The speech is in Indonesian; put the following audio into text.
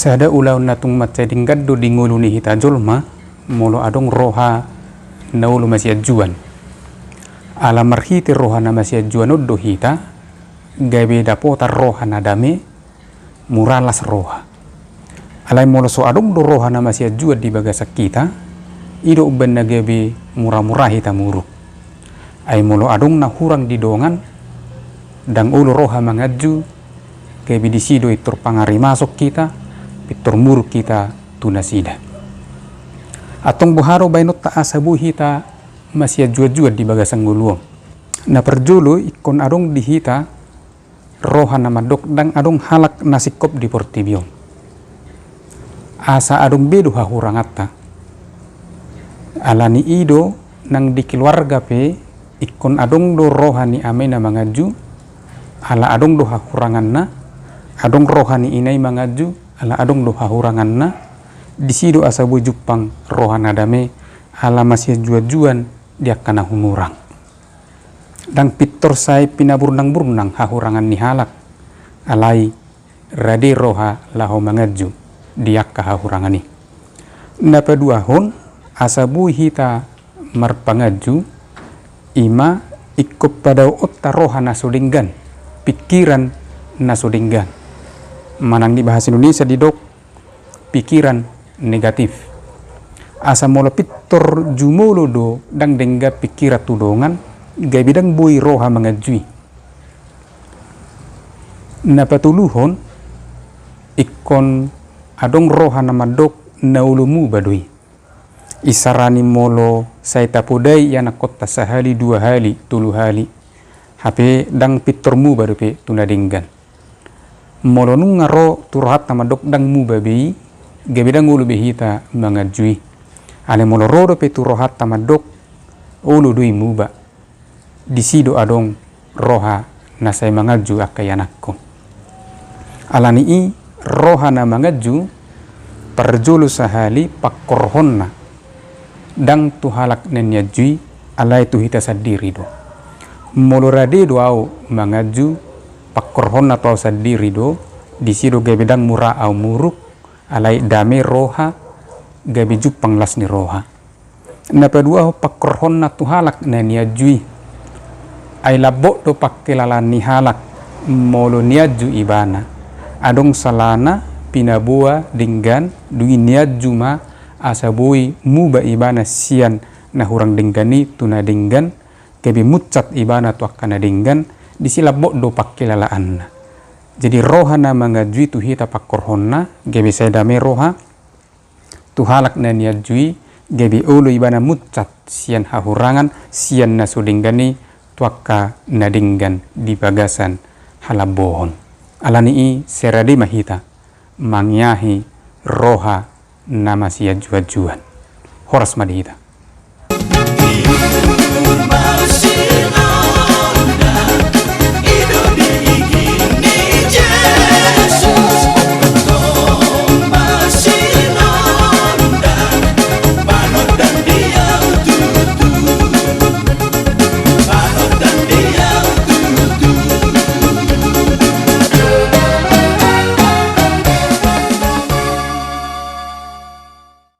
Sada ulau natung matceding gaddo di nguluni hita jolma molo adong roha naulu masih ajuan. Alamar hiti roha na masih ajuan oddo hita gabe dapota roha nadame muralas roha. Alai molo so adong do roha na masih ajuan di bagasak kita ido uben na gabe murah-murah hita muru. Ai molo adong na hurang di dongan dang ulu roha mangaju gabe disido itur pangari masuk kita pitur muruk kita tunasida. Atong buharo bainot ta asabu hita masih jua-jua di bagasang nguluang. Na perjulu ikon adong di hita roha na madok dang adong halak nasikop di portibiong. Asa adong bedu hahurangata. Alani ido nang di keluarga pe ikon adong do roha ni ame na mangaju ala adong do hahurangan na adong roha ni inay mangaju ala adong do hahurangan na disido asabu jupang roha nadame ala masih jua-juan dia kana humurang. Dang pitor sai pinaburnang-burnang hahurangan ni halak alai rade roha laho mangaju dia kahahurangani. Napa dua hon asabu hita marpangaju ima ikut pada otta roha nasudinggan pikiran nasudinggan. Manang di bahasa Indonesia didok pikiran negatif. Asa molo pitor jumolo do dang dengga pikiran tudongan gai bidang bui roha mangajui. Napatuluhon ikon adong roha namadok naulumu badui. Isarani molo saya tapudai yana kota sahali dua hali tulu hali. Hape dang pitormu baru pe tunadinggan. Molo nung ngaro turhat namadok dang mu babi gabe dang ulu behita mangajui. Ale molo rodo pe turohat tamadok ulu dui muba disido adong roha nasai mangaju akayanakko. Alani i roha na mangaju perjulu sahali pakorhonna dang tuhalak nenyajui alai tuhita sadiri do. Molo rade do au mangaju pakorhon atau sadiri do disido gabe dang murah au muruk alai dame roha gabe jupang las ni roha. Napa dua pakorhon na tuhalak na niajui ai labok do pakkelalan ni halak molo niaju ibana adong salana pinabua dinggan dui niaju ma asabui muba ibana sian na hurang dinggani tuna dinggan gabe mucat ibana tu akana dinggan disilabok do pakkelalaan. Jadi roha na mangajui tu hita pakorhonna gabe sedame roha tu halak na niajui gabe ulu ibana mucat sian hahurangan sian nasudinggani tuaka nadinggan di bagasan halabohon. Alani i serade mahita mangyahi roha nama sia jua-juan horas madihita.